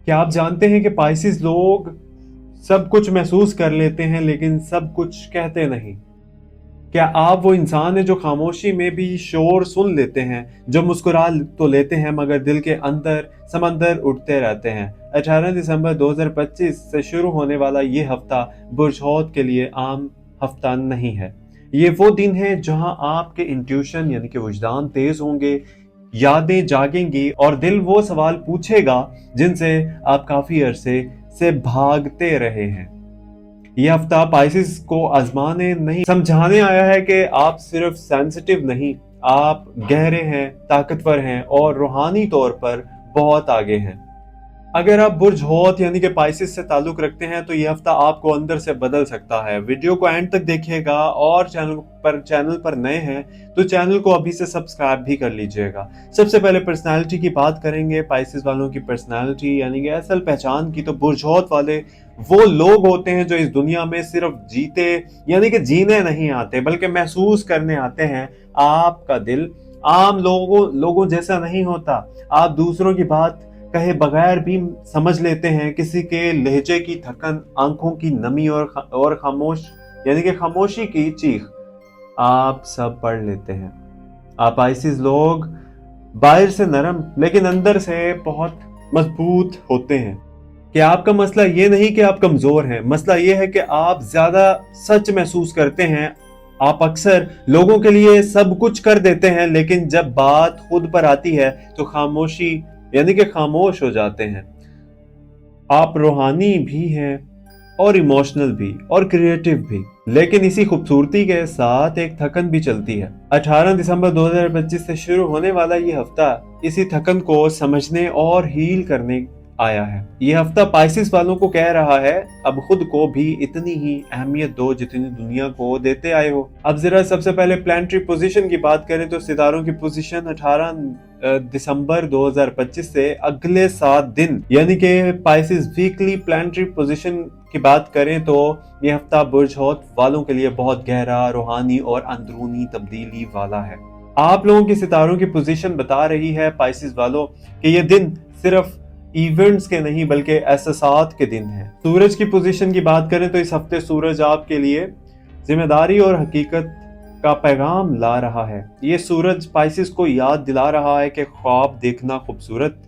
क्या आप जानते हैं कि पाइसिस लोग सब कुछ महसूस कर लेते हैं लेकिन सब कुछ कहते नहीं? क्या आप वो इंसान है जो खामोशी में भी शोर सुन लेते हैं, जो मुस्कुरा तो लेते हैं मगर दिल के अंदर समंदर उठते रहते हैं? 18 दिसंबर 2025 से शुरू होने वाला ये हफ्ता बुर्जहोत के लिए आम हफ्ता नहीं है। ये वो दिन है जहां आपके इंट्यूशन यानी कि वजदान तेज होंगे, यादें जागेंगी और दिल वो सवाल पूछेगा जिनसे आप काफी अरसे से भागते रहे हैं। ये हफ्ता पाइसिस को आजमाने नहीं, समझाने आया है कि आप सिर्फ सेंसिटिव नहीं, आप गहरे हैं, ताकतवर हैं और रूहानी तौर पर बहुत आगे हैं। अगर आप बुर्ज होत यानी कि पाइसिस से ताल्लुक रखते हैं तो ये हफ्ता आपको अंदर से बदल सकता है। वीडियो को एंड तक देखिएगा और चैनल पर नए हैं तो चैनल को अभी से सब्सक्राइब भी कर लीजिएगा। सबसे पहले पर्सनालिटी की बात करेंगे, पाइसिस वालों की पर्सनालिटी यानी कि असल पहचान की। तो बुर्ज होत वाले वो लोग होते हैं जो इस दुनिया में सिर्फ जीते यानी कि जीने नहीं आते बल्कि महसूस करने आते हैं। आपका दिल आम लोगों जैसा नहीं होता। आप दूसरों की बात कहे बगैर भी समझ लेते हैं, किसी के लहजे की थकन, आंखों की नमी और खामोश यानी कि खामोशी की चीख आप सब पढ़ लेते हैं। आप आइसिस लोग बाहर से नरम लेकिन अंदर से बहुत मजबूत होते हैं। कि आपका मसला ये नहीं कि आप कमजोर हैं, मसला ये है कि आप ज्यादा सच महसूस करते हैं। आप अक्सर लोगों के लिए सब कुछ कर देते हैं लेकिन जब बात खुद पर आती है तो खामोशी यानी कि खामोश हो जाते हैं। आप रूहानी भी हैं और इमोशनल भी और क्रिएटिव भी, लेकिन इसी खूबसूरती के साथ एक थकन भी चलती है। 18 दिसंबर 2025 से शुरू होने वाला ये हफ्ता इसी थकन को समझने और हील करने आया है। ये हफ्ता पाइसिस वालों को कह रहा है अब खुद को भी इतनी ही अहमियत दो जितनी दुनिया को देते आए हो। अब जरा सबसे पहले प्लानिटरी पोजीशन की बात करें तो सितारों की पोजीशन 18 दिसंबर 2025 से अगले 7 दिन यानी कि पाइसिस वीकली प्लानिटरी पोजीशन की बात करें तो ये हफ्ता बुर्ज होत वालों के लिए बहुत गहरा, रूहानी और अंदरूनी तब्दीली वाला है। आप लोगों की सितारों की पोजीशन बता रही है पाइसिस वालों कि ये दिन सिर्फ इवेंट्स के नहीं बल्कि एहसासात के दिन है। सूरज की पोजीशन की बात करें तो इस हफ्ते सूरज आपके लिए जिम्मेदारी और हकीकत का पैगाम ला रहा है। ये सूरज पाइसिस को याद दिला रहा है कि ख्वाब देखना खूबसूरत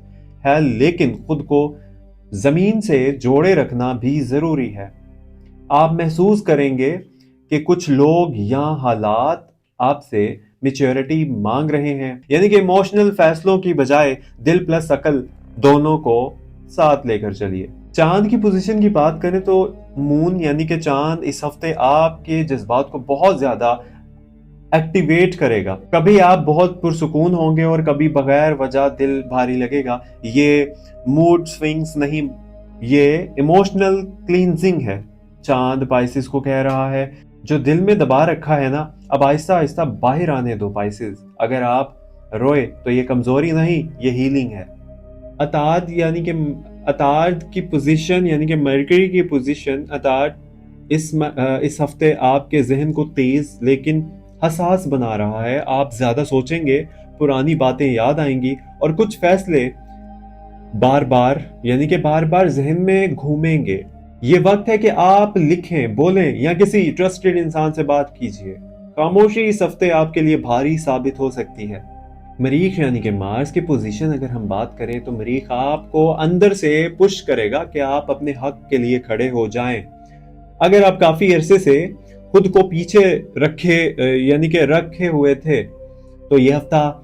है लेकिन खुद को जमीन से जोड़े रखना भी जरूरी है। आप महसूस करेंगे कि कुछ लोग या हालात आपसे मैच्योरिटी मांग रहे हैं यानी कि इमोशनल फैसलों की बजाय दिल प्लस अकल दोनों को साथ लेकर चलिए। चांद की पोजीशन की बात करें तो मून यानी कि चांद इस हफ्ते आपके जज्बात को बहुत ज्यादा एक्टिवेट करेगा। कभी आप बहुत पुरसुकून होंगे और कभी बगैर वजह दिल भारी लगेगा। ये मूड स्विंग्स नहीं, ये इमोशनल क्लींजिंग है। चांद पाइसिस को कह रहा है जो दिल में दबा रखा है ना, अब आहिस्ता आहिस्ता बाहर आने दो पाइसिस। अगर आप रोए तो ये कमजोरी नहीं, ये हीलिंग है। अतार्द की पोजीशन यानी कि मरकरी की पोजीशन अतार्द इस हफ्ते आपके जहन को तेज लेकिन हसास बना रहा है। आप ज्यादा सोचेंगे, पुरानी बातें याद आएंगी और कुछ फैसले बार बार जहन में घूमेंगे। ये वक्त है कि आप लिखें, बोलें या किसी ट्रस्टेड इंसान से बात कीजिए। खामोशी इस हफ्ते आपके लिए भारी साबित हो सकती है। मरीख यानी कि मार्स की पोजीशन अगर हम बात करें तो मरीख आपको अंदर से पुश करेगा कि आप अपने हक के लिए खड़े हो जाएं। अगर आप काफी अरसे से खुद को पीछे रखे हुए थे तो यह हफ्ता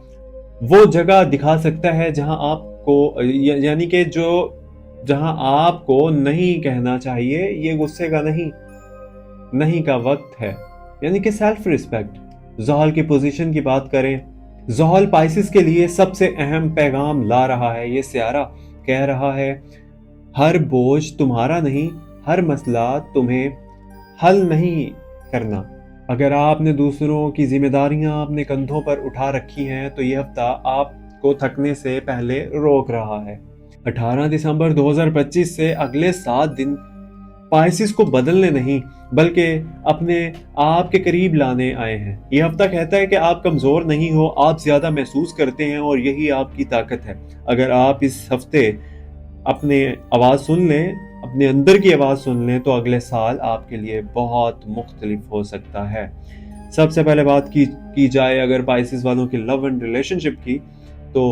वो जगह दिखा सकता है जहां आपको यानी कि जहां आपको नहीं कहना चाहिए। ये गुस्से का नहीं का वक्त है यानी कि सेल्फ रिस्पेक्ट। ज़ोहल की पोजीशन की बात करें, ज़ोहल पाइसिस के लिए सबसे अहम पैगाम ला रहा है। ये सियारा कह रहा है हर बोझ तुम्हारा नहीं, हर मसला तुम्हें हल नहीं करना। अगर आपने दूसरों की जिम्मेदारियां अपने कंधों पर उठा रखी हैं तो यह हफ्ता आपको थकने से पहले रोक रहा है। 18 दिसंबर 2025 से अगले 7 दिन पाइसिस को बदलने नहीं बल्कि अपने आप के करीब लाने आए हैं। यह हफ्ता कहता है कि आप कमजोर नहीं हो, आप ज्यादा महसूस करते हैं और यही आपकी ताकत है। अगर आप इस हफ्ते اپنے آواز سن لیں، اپنے اندر کی آواز سن لیں، تو اگلے سال آپ کے لیے بہت مختلف ہو سکتا ہے۔ سب سے پہلے بات کی جائے اگر پائسز والوں کی لو اینڈ ریلیشن شپ کی، تو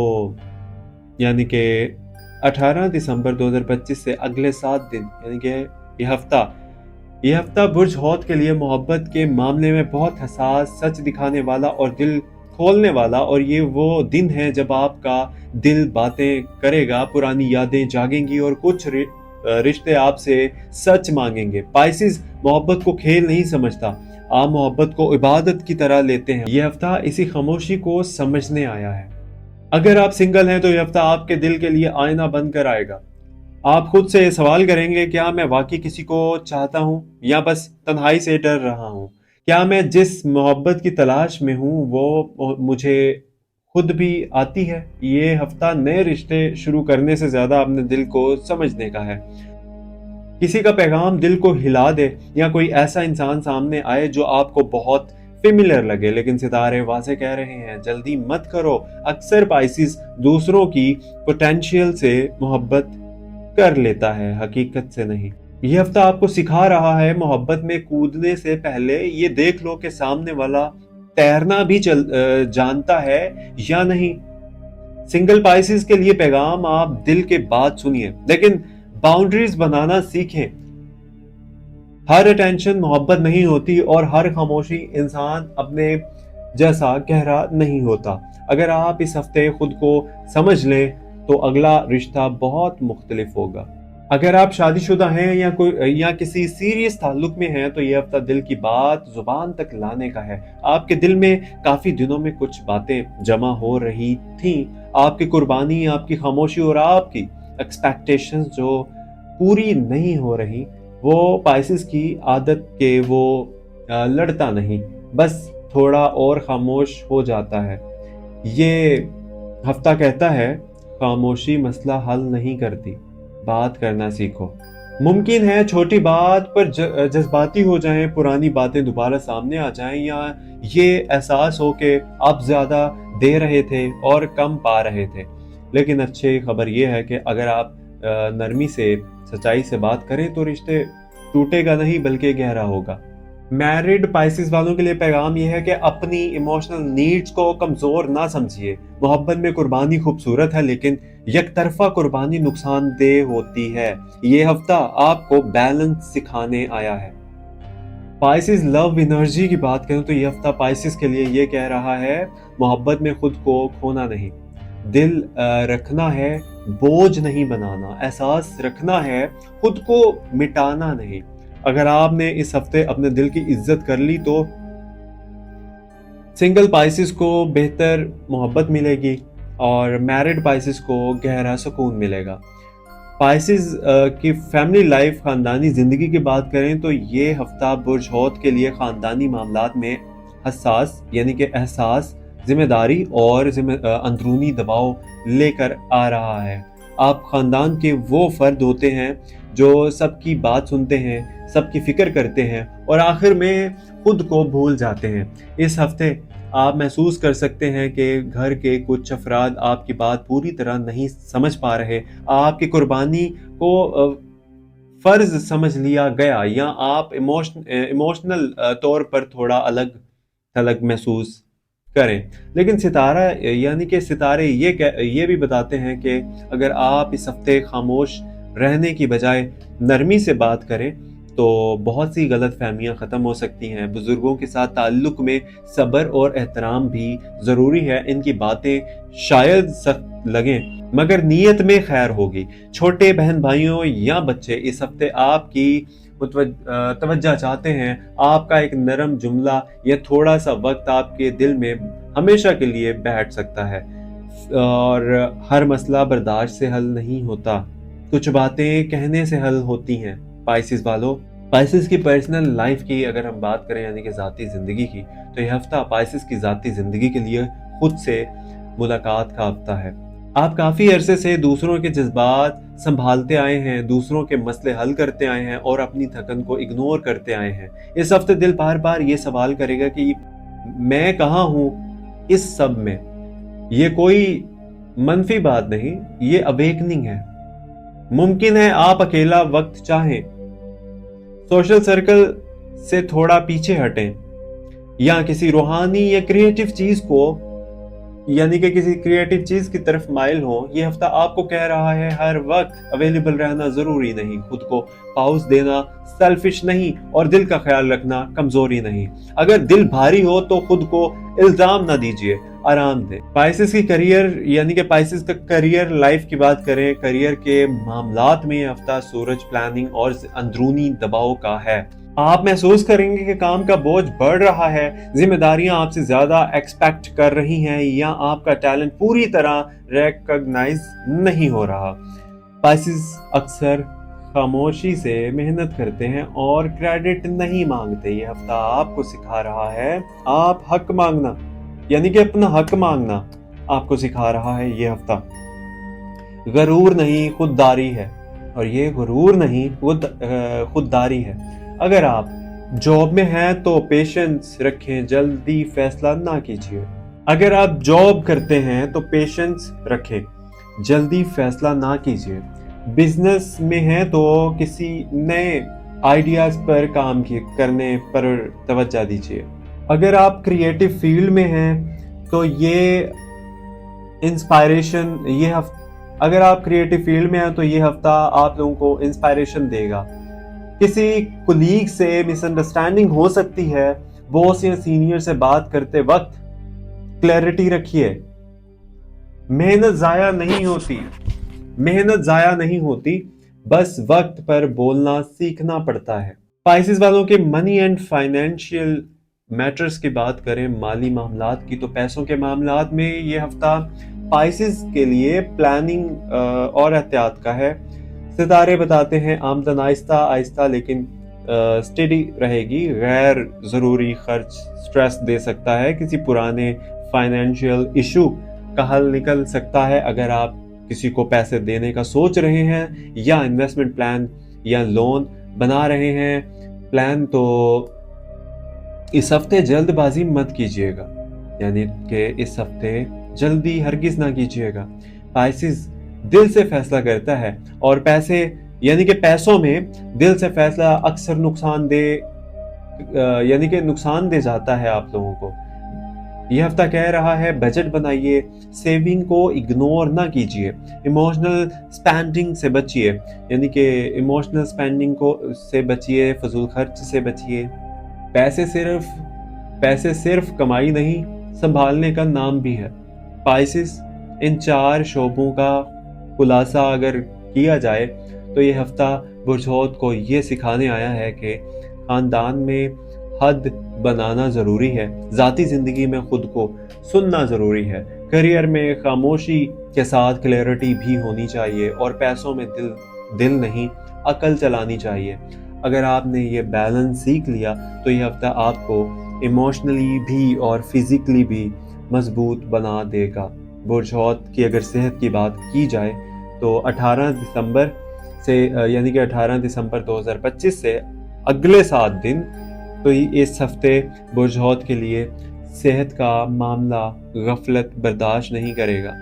یعنی کہ 18 دسمبر 2025 سے اگلے 7 دن، یعنی کہ یہ ہفتہ برج حوت کے لیے محبت کے معاملے میں بہت حساس، سچ دکھانے والا اور دل کھولنے والا، اور یہ وہ دن ہے جب آپ کا دل باتیں کرے گا، پرانی یادیں جاگیں گی اور کچھ رشتے آپ سے سچ مانگیں گے۔ پائسز محبت کو کھیل نہیں سمجھتا، آپ محبت کو عبادت کی طرح لیتے ہیں۔ یہ ہفتہ اسی خاموشی کو سمجھنے آیا ہے۔ اگر آپ سنگل ہیں تو یہ ہفتہ آپ کے دل کے لیے آئینہ بن کر آئے گا۔ آپ خود سے سوال کریں گے، کیا میں واقعی کسی کو چاہتا ہوں یا بس تنہائی سے ڈر رہا ہوں؟ کیا میں جس محبت کی تلاش میں ہوں وہ مجھے خود بھی آتی ہے؟ یہ ہفتہ نئے رشتے شروع کرنے سے زیادہ اپنے دل کو سمجھنے کا ہے۔ کسی کا پیغام دل کو ہلا دے، یا کوئی ایسا انسان سامنے آئے جو آپ کو بہت فیملیئر لگے، لیکن ستارے واضح کہہ رہے ہیں جلدی مت کرو۔ اکثر پائسز دوسروں کی پوٹینشیل سے محبت کر لیتا ہے، حقیقت سے نہیں۔ یہ ہفتہ آپ کو سکھا رہا ہے محبت میں کودنے سے پہلے یہ دیکھ لو کہ سامنے والا تیرنا بھی جانتا ہے یا نہیں۔ سنگل پائسز کے لیے پیغام، آپ دل کے بات سنیے لیکن باؤنڈریز بنانا سیکھیں۔ ہر اٹینشن محبت نہیں ہوتی اور ہر خاموشی انسان اپنے جیسا گہرا نہیں ہوتا۔ اگر آپ اس ہفتے خود کو سمجھ لیں تو اگلا رشتہ بہت مختلف ہوگا۔ اگر آپ شادی شدہ ہیں یا کسی سیریس تعلق میں ہیں تو یہ ہفتہ دل کی بات زبان تک لانے کا ہے۔ آپ کے دل میں کافی دنوں میں کچھ باتیں جمع ہو رہی تھیں، آپ کی قربانی، آپ کی خاموشی اور آپ کی ایکسپیکٹیشنز جو پوری نہیں ہو رہی۔ وہ پائسز کی عادت کہ وہ لڑتا نہیں، بس تھوڑا اور خاموش ہو جاتا ہے۔ یہ ہفتہ کہتا ہے خاموشی مسئلہ حل نہیں کرتی، بات کرنا سیکھو۔ ممکن ہے چھوٹی بات پر جذباتی ہو جائیں، پرانی باتیں دوبارہ سامنے آ جائیں، یا یہ احساس ہو کہ آپ زیادہ دے رہے تھے اور کم پا رہے تھے۔ لیکن اچھی خبر یہ ہے کہ اگر آپ نرمی سے، سچائی سے بات کریں تو رشتے ٹوٹے گا نہیں بلکہ گہرا ہوگا۔ میرڈ پائسز والوں کے لیے پیغام یہ ہے کہ اپنی ایموشنل نیڈز کو کمزور نہ سمجھیے۔ محبت میں قربانی خوبصورت ہے لیکن یک طرفہ قربانی نقصان دہ ہوتی ہے۔ یہ ہفتہ آپ کو بیلنس سکھانے آیا ہے۔ پائسز لو انرجی کی بات کریں تو یہ ہفتہ پائسز کے لیے یہ کہہ رہا ہے محبت میں خود کو کھونا نہیں، دل رکھنا ہے، بوجھ نہیں بنانا، احساس رکھنا ہے، خود کو مٹانا نہیں۔ اگر آپ نے اس ہفتے اپنے دل کی عزت کر لی تو سنگل پائسز کو بہتر محبت ملے گی اور میرڈ پائسز کو گہرا سکون ملے گا۔ پائسز کی فیملی لائف، خاندانی زندگی کی بات کریں تو یہ ہفتہ برج حوت کے لیے خاندانی معاملات میں حساس، یعنی کہ احساس، ذمہ داری اور اندرونی دباؤ لے کر آ رہا ہے۔ آپ خاندان کے وہ فرد ہوتے ہیں جو سب کی بات سنتے ہیں، سب کی فکر کرتے ہیں اور آخر میں خود کو بھول جاتے ہیں۔ اس ہفتے آپ محسوس کر سکتے ہیں کہ گھر کے کچھ افراد آپ کی بات پوری طرح نہیں سمجھ پا رہے، آپ کی قربانی کو فرض سمجھ لیا گیا، یا آپ ایموشنل طور پر تھوڑا الگ تھلگ محسوس کریں۔ لیکن ستارے یہ بھی بتاتے ہیں کہ اگر آپ اس ہفتے خاموش رہنے کی بجائے نرمی سے بات کریں تو بہت سی غلط فہمیاں ختم ہو سکتی ہیں۔ بزرگوں کے ساتھ تعلق میں صبر اور احترام بھی ضروری ہے۔ ان کی باتیں شاید سخت لگیں مگر نیت میں خیر ہوگی۔ چھوٹے بہن بھائیوں یا بچے اس ہفتے آپ کی توجہ چاہتے ہیں۔ آپ کا ایک نرم جملہ یا تھوڑا سا وقت آپ کے دل میں ہمیشہ کے لیے بیٹھ سکتا ہے۔ اور ہر مسئلہ برداشت سے حل نہیں ہوتا، کچھ باتیں کہنے سے حل ہوتی ہیں۔ پائسز والو، پائسز کی پرسنل لائف کی اگر ہم بات کریں، یعنی کہ ذاتی زندگی کی، تو یہ ہفتہ پائسز کی ذاتی زندگی کے لیے خود سے ملاقات کا ہفتہ ہے۔ آپ کافی عرصے سے دوسروں کے جذبات سنبھالتے آئے ہیں، دوسروں کے مسئلے حل کرتے آئے ہیں اور اپنی تھکن کو اگنور کرتے آئے ہیں۔ اس ہفتے دل بار بار یہ سوال کرے گا کہ میں کہاں ہوں اس سب میں۔ یہ کوئی منفی بات نہیں، یہ اویکننگ ہے۔ मुमकिन है आप अकेला वक्त चाहें, सोशल सर्कल से थोड़ा पीछे हटें, या किसी रूहानी या क्रिएटिव चीज को यानी कि किसी क्रिएटिव चीज की तरफ माइल हो। ये हफ्ता आपको कह रहा है हर वक्त अवेलेबल रहना जरूरी नहीं, खुद को पाउस देना सेल्फिश नहीं, और दिल का ख्याल रखना कमजोरी नहीं। अगर दिल भारी हो तो खुद को इल्जाम ना दीजिए, आराम दें। पाइसेस की करियर यानी कि पाइसेस का करियर लाइफ की बात करें, करियर के मामलात में ये हफ्ता सूरज प्लानिंग और अंदरूनी दबाव का है। आप महसूस करेंगे कि काम का बोझ बढ़ रहा है, जिम्मेदारियां आपसे ज्यादा एक्सपेक्ट कर रही हैं, या आपका टैलेंट पूरी तरह रिकॉग्नाइज नहीं हो रहा। पाइसेस अक्सर खामोशी से मेहनत करते हैं और क्रेडिट नहीं मांगते। ये हफ्ता आपको सिखा रहा है आप हक मांगना यानी कि अपना हक मांगना आपको सिखा रहा है ये हफ्ता। गरूर नहीं खुददारी है, और ये गुरूर नहीं खुददारी है। अगर आप जॉब में हैं तो पेशेंस रखें, जल्दी फैसला ना कीजिए। अगर आप जॉब करते हैं तो पेशेंस रखें, जल्दी फैसला ना कीजिए। बिजनेस में है तो किसी नए आइडियाज पर काम करने पर तवज्जो दीजिए। अगर आप क्रिएटिव फील्ड में हैं तो अगर आप क्रिएटिव फील्ड में हैं तो ये हफ्ता आप लोगों को इंस्पायरेशन देगा। किसी कुलीग से मिसअंडरस्टैंडिंग हो सकती है। बॉस या सीनियर से बात करते वक्त क्लैरिटी रखिए। मेहनत जाया नहीं होती, बस वक्त पर बोलना सीखना पड़ता है। पाइसेस वालों के मनी एंड फाइनेंशियल मैटर्स की बात करें, माली मामलात की, तो पैसों के मामलात में ये हफ्ता पाइसेस के लिए प्लानिंग और एहतियात का है। सितारे बताते हैं आमदन आहिस्ता आहिस्ता लेकिन स्टेडी रहेगी। गैर जरूरी खर्च स्ट्रेस दे सकता है। किसी पुराने फाइनेंशियल इशू का हल निकल सकता है। अगर आप किसी को पैसे देने का सोच रहे हैं या इन्वेस्टमेंट प्लान या लोन बना रहे हैं प्लान, तो इस हफ्ते जल्दबाजी मत कीजिएगा, यानी कि इस हफ्ते जल्दी हरगिज ना कीजिएगा। पाइसेस दिल से फैसला करता है, और पैसे यानी कि पैसों में दिल से फैसला अक्सर नुकसान दे जाता है आप लोगों को। यह हफ्ता कह रहा है बजट बनाइए, सेविंग को इग्नोर ना कीजिए, इमोशनल स्पेंडिंग से बचिए, यानी कि इमोशनल स्पेंडिंग से बचिए, फजूल खर्च से बचिए। पैसे सिर्फ कमाई नहीं, संभालने का नाम भी है। पाइसेस इन 4 शोबों का खुलासा अगर किया जाए तो ये हफ्ता बुर्जोत को ये सिखाने आया है कि खानदान में हद बनाना जरूरी है, जाती जिंदगी में खुद को सुनना जरूरी है, करियर में खामोशी के साथ क्लैरिटी भी होनी चाहिए, और पैसों में दिल नहीं अकल चलानी चाहिए। अगर आपने ये बैलेंस सीख लिया तो ये हफ्ता आपको इमोशनली भी और फिजिकली भी मजबूत बना देगा। बुर्जोत की अगर सेहत की बात की जाए तो 18 दिसंबर से यानी कि 18 दिसंबर 2025 से अगले 7 दिन तो इस हफ्ते बुर्जोत के लिए सेहत का मामला गफलत बर्दाश्त नहीं करेगा।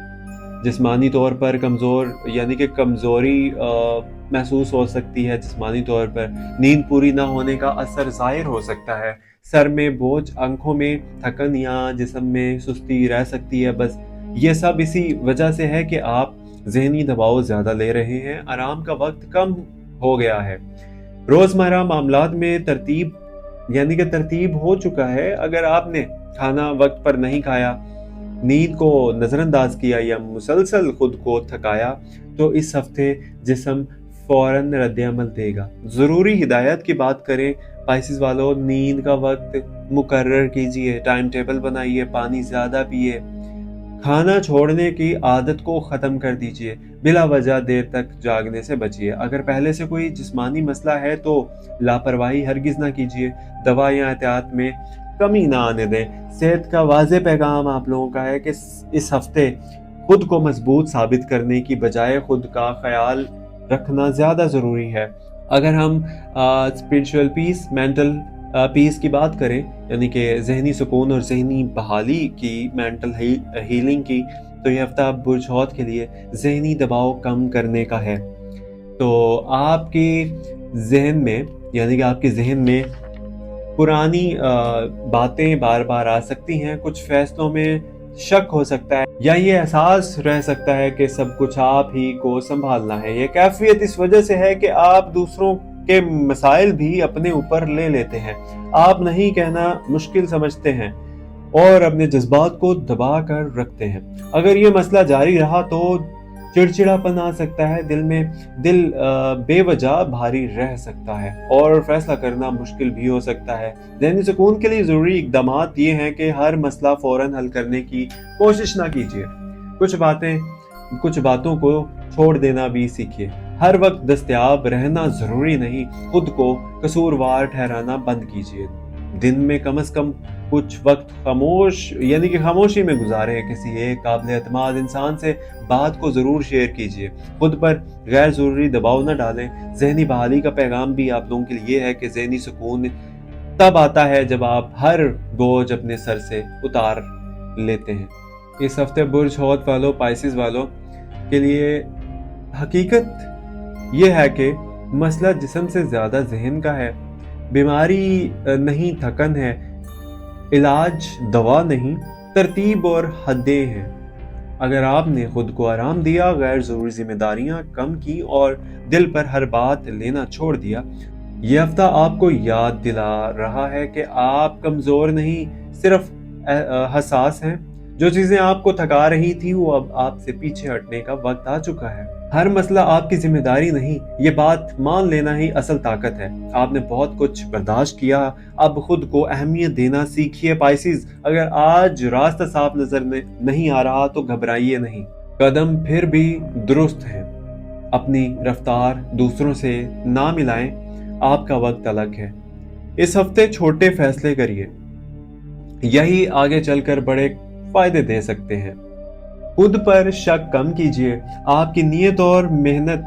जिस्मानी तौर पर कमज़ोरी महसूस हो सकती है। जिस्मानी तौर पर नींद पूरी ना होने का असर ज़ाहिर हो सकता है। सर में बोझ, आंखों में थकन या जिस्म में सुस्ती रह सकती है। बस ये सब इसी वजह से है कि आप ज़हनी दबाव ज़्यादा ले रहे हैं, आराम का वक्त कम हो गया है। रोज़मर्रा मामलात में तरतीब हो चुका है। अगर आपने खाना वक्त पर नहीं खाया, नींद को नज़रअंदाज किया या मुसलसल खुद को थकाया, तो इस हफ्ते जिस्म फौरन रद्द-ए-अमल देगा। ज़रूरी हिदायत की बात करें पाइसेस वालों, नींद का वक्त मुकर्रर कीजिए, टाइम टेबल बनाइए, पानी ज़्यादा पिए, खाना छोड़ने की आदत को ख़त्म कर दीजिए, बिला वजह देर तक जागने से बचिए। अगर पहले से कोई जिस्मानी मसला है तो लापरवाही हरगिज़ ना कीजिए, दवा या एहतियात में कमी ना आने दें। सेहत का वाज़ेह पैगाम आप लोगों का है कि इस हफ्ते खुद को मजबूत साबित करने की बजाय खुद का ख्याल रखना ज़्यादा ज़रूरी है। अगर हम स्पिरिचुअल पीस, मेंटल पीस की बात करें, यानी कि जहनी सुकून और जहनी बहाली की, मेंटल हीलिंग की, तो ये हफ्ता बुर्जोत के लिए जहनी दबाव कम करने का है। تو آپ کی ذہن میں یعنی کہ آپ کے ذہن میں پرانی باتیں بار بار آ سکتی ہیں، کچھ فیصلوں میں شک ہو سکتا ہے، یا یہ احساس رہ سکتا ہے کہ سب کچھ آپ ہی کو سنبھالنا ہے۔ یہ کیفیت اس وجہ سے ہے کہ آپ دوسروں کے مسائل بھی اپنے اوپر لے لیتے ہیں، آپ نہیں کہنا مشکل سمجھتے ہیں اور اپنے جذبات کو دبا کر رکھتے ہیں۔ اگر یہ مسئلہ جاری رہا تو چڑچڑاپن آ سکتا ہے، دل بے وجہ بھاری رہ سکتا ہے اور فیصلہ کرنا مشکل بھی ہو سکتا ہے۔ ذہنی سکون کے لیے ضروری اقدامات یہ ہیں کہ ہر مسئلہ فوراً حل کرنے کی کوشش نہ کیجیے، کچھ باتوں کو چھوڑ دینا بھی سیکھیے۔ ہر وقت دستیاب رہنا ضروری نہیں، خود کو قصوروار ٹھہرانا بند کیجیے۔ دن میں کم از کم کچھ وقت خاموشی میں گزاریں، کسی ایک قابل اعتماد انسان سے بات کو ضرور شیئر کیجیے، خود پر غیر ضروری دباؤ نہ ڈالیں۔ ذہنی بحالی کا پیغام بھی آپ لوگوں کے لیے ہے کہ ذہنی سکون تب آتا ہے جب آپ ہر بوجھ اپنے سر سے اتار لیتے ہیں۔ اس ہفتے برج حوت والوں، پائسز والوں کے لیے حقیقت یہ ہے کہ مسئلہ جسم سے زیادہ ذہن کا ہے۔ بیماری نہیں، تھکن ہے، علاج دوا نہیں، ترتیب اور حدیں ہیں۔ اگر آپ نے خود کو آرام دیا، غیر ضروری ذمہ داریاں کم کی اور دل پر ہر بات لینا چھوڑ دیا، یہ ہفتہ آپ کو یاد دلا رہا ہے کہ آپ کمزور نہیں، صرف حساس ہیں۔ جو چیزیں آپ کو تھکا رہی تھی وہ اب آپ سے پیچھے ہٹنے کا وقت آ چکا ہے۔ ہر مسئلہ آپ کی ذمہ داری نہیں، یہ بات مان لینا ہی اصل طاقت ہے۔ آپ نے بہت کچھ برداشت کیا، اب خود کو اہمیت دینا سیکھیے۔ پائسز، اگر آج راستہ صاف نظر نہیں آ رہا تو گھبرائیے نہیں، قدم پھر بھی درست ہیں۔ اپنی رفتار دوسروں سے نہ ملائیں، آپ کا وقت الگ ہے۔ اس ہفتے چھوٹے فیصلے کریے، یہی آگے چل کر بڑے فائدے دے سکتے ہیں۔ خود پر شک کم کیجیے، آپ کی نیت اور محنت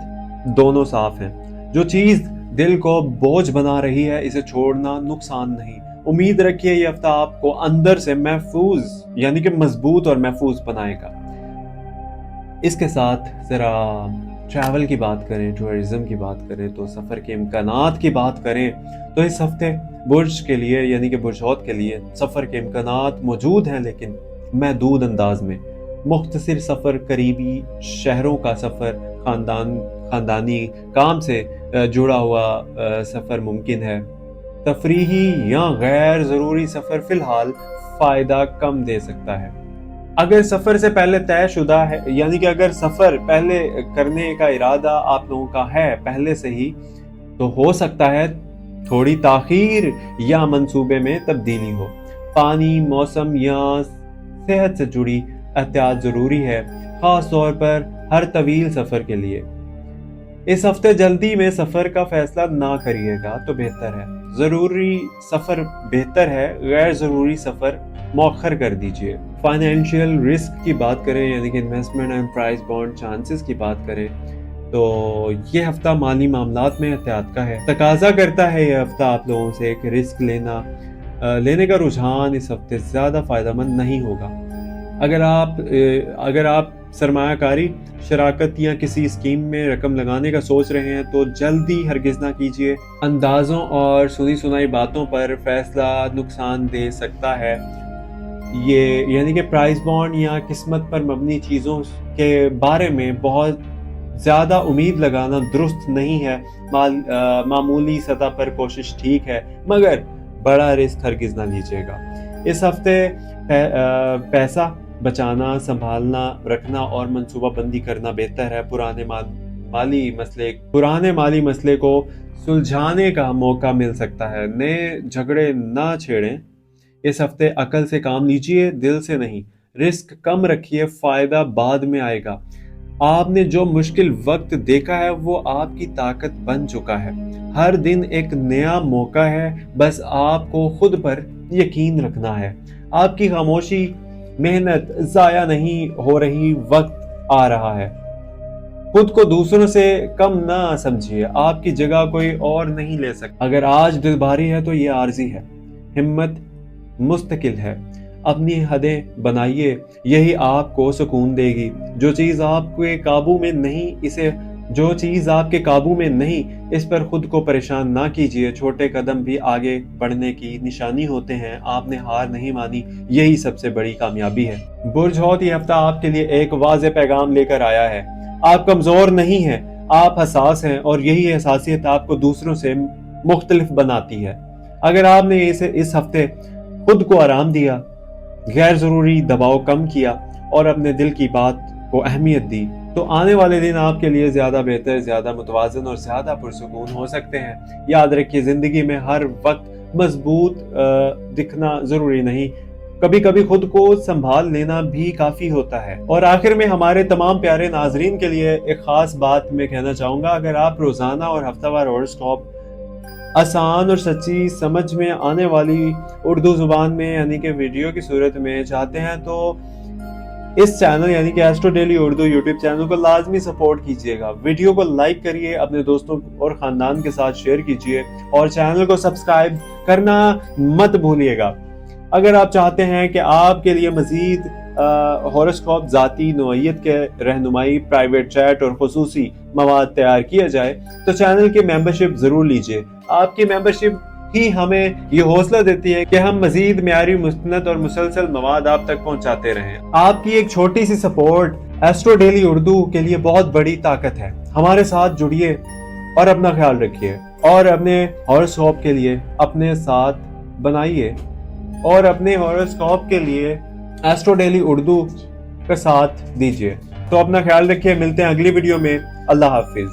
دونوں صاف ہیں۔ جو چیز دل کو بوجھ بنا رہی ہے اسے چھوڑنا نقصان نہیں۔ امید رکھیے یہ ہفتہ آپ کو اندر سے مضبوط اور محفوظ بنائے گا۔ اس کے ساتھ ذرا ٹریول کی بات کریں، ٹورزم کی بات کریں تو سفر کے امکانات کی بات کریں تو اس ہفتے برج کے لیے برج حوت کے لیے سفر کے امکانات موجود ہیں، لیکن محدود انداز میں۔ مختصر سفر، قریبی شہروں کا سفر، خاندانی کام سے جڑا ہوا سفر ممکن ہے۔ تفریحی یا غیر ضروری سفر فی الحال فائدہ کم دے سکتا ہے۔ اگر سفر سے پہلے طے شدہ ہے، اگر سفر پہلے کرنے کا ارادہ آپ لوگوں کا ہے پہلے سے ہی، تو ہو سکتا ہے تھوڑی تاخیر یا منصوبے میں تبدیلی ہو۔ پانی، موسم یا صحت سے جڑی احتیاط ضروری ہے، خاص طور پر ہر طویل سفر کے لیے۔ اس ہفتے جلدی میں سفر کا فیصلہ نہ کریے گا تو بہتر ہے۔ ضروری سفر بہتر ہے، غیر ضروری سفر مؤخر کر دیجیے۔ فائنینشیل رسک کی بات کریں، investment and prize bond chances کی بات کریں تو یہ ہفتہ مالی معاملات میں احتیاط کا ہے۔ تقاضا کرتا ہے یہ ہفتہ آپ لوگوں سے کہ رسک لینے کا رجحان اس ہفتے زیادہ فائدہ مند نہیں ہوگا۔ اگر آپ سرمایہ کاری، شراکت یا کسی اسکیم میں رقم لگانے کا سوچ رہے ہیں تو جلدی ہرگز نہ کیجیے۔ اندازوں اور سنی سنائی باتوں پر فیصلہ نقصان دے سکتا ہے۔ یہ پرائز بانڈ یا قسمت پر مبنی چیزوں کے بارے میں بہت زیادہ امید لگانا درست نہیں ہے۔ معمولی سطح پر کوشش ٹھیک ہے، مگر بڑا رسک ہرگز نہ لیجیے گا۔ اس ہفتے پیسہ بچانا، سنبھالنا رکھنا اور منصوبہ بندی کرنا بہتر ہے۔ پرانے مالی مسئلے کو سلجھانے کا موقع مل سکتا ہے۔ نئے جھگڑے نہ چھیڑیں۔ اس ہفتے عقل سے کام لیجیے، دل سے نہیں۔ رسک کم رکھیے، فائدہ بعد میں آئے گا۔ آپ نے جو مشکل وقت دیکھا ہے وہ آپ کی طاقت بن چکا ہے۔ ہر دن ایک نیا موقع ہے، بس آپ کو خود پر یقین رکھنا ہے۔ آپ کی خاموشی، محنت ضائع نہیں ہو رہی، وقت آ رہا ہے۔ خود کو دوسروں سے کم نہ سمجھیے، آپ کی جگہ کوئی اور نہیں لے سکتا۔ اگر آج دل بھاری ہے تو یہ عارضی ہے، ہمت مستقل ہے۔ اپنی حدیں بنائیے، یہی آپ کو سکون دے گی۔ جو چیز آپ کے قابو میں نہیں، اسے जो चीज आपके काबू में नहीं, इस पर खुद को परेशान ना कीजिए। छोटे कदम भी आगे बढ़ने की निशानी होते हैं। आपने हार नहीं मानी, यही सबसे बड़ी कामयाबी है। बुर्ज हौत ये हफ्ता आपके लिए एक वाज़ेह पैगाम लेकर आया है। आप कमजोर नहीं हैं, आप हसास हैं, और यही हसासियत आपको दूसरों से मुख्तलिफ बनाती है। अगर आपने इस हफ्ते खुद को आराम दिया, गैर जरूरी दबाव कम किया और अपने दिल की बात को अहमियत दी, तो आने वाले दिन आपके लिए ज्यादा बेहतर, ज्यादा मुतवाज़न और ज्यादा पुरसुकून हो सकते हैं। याद रखिए, जिंदगी में हर वक्त मजबूत दिखना जरूरी नहीं, कभी कभी खुद को संभाल लेना भी काफी होता है। और आखिर में हमारे तमाम प्यारे नाजरीन के लिए एक खास बात मैं कहना चाहूंगा। अगर आप रोजाना और हफ्तावार हॉरोस्कोप आसान और सच्ची समझ में आने वाली उर्दू जुबान में यानी कि वीडियो की सूरत में चाहते हैं, तो इस चैनल यानी कि astro daily Urdu YouTube channel को लाजमी सपोर्ट कीजिएगा। वीडियो को लाइक करिए, अपने दोस्तों और खानदान के साथ शेयर कीजिए, और चैनल को सब्सक्राइब करना मत भूलिएगा। अगर आप चाहते हैं कि आपके लिए मजीद हॉरोस्कोप, ज़ाती नौइयत के रहनुमाई, प्राइवेट चैट और खुसूसी मवाद तैयार किया जाए, तो चैनल की मेंबरशिप जरूर लीजिए। आपकी मेंबरशिप ही हमें ये हौसला देती है कि हम मजीद म्यारी, मुस्तनद और मुसलसल मवाद आप तक पहुंचाते रहें। आपकी एक छोटी सी सपोर्ट एस्ट्रो डेली उर्दू के लिए बहुत बड़ी ताकत है। हमारे साथ जुड़िए और अपना ख्याल रखिए, और अपने हॉरोस्कोप के लिए अपने साथ बनाइए, और अपने हॉरोस्कोप के लिए एस्ट्रो डेली उर्दू का साथ दीजिए। तो अपना ख्याल रखिए, मिलते हैं अगली वीडियो में। अल्लाह हाफिज।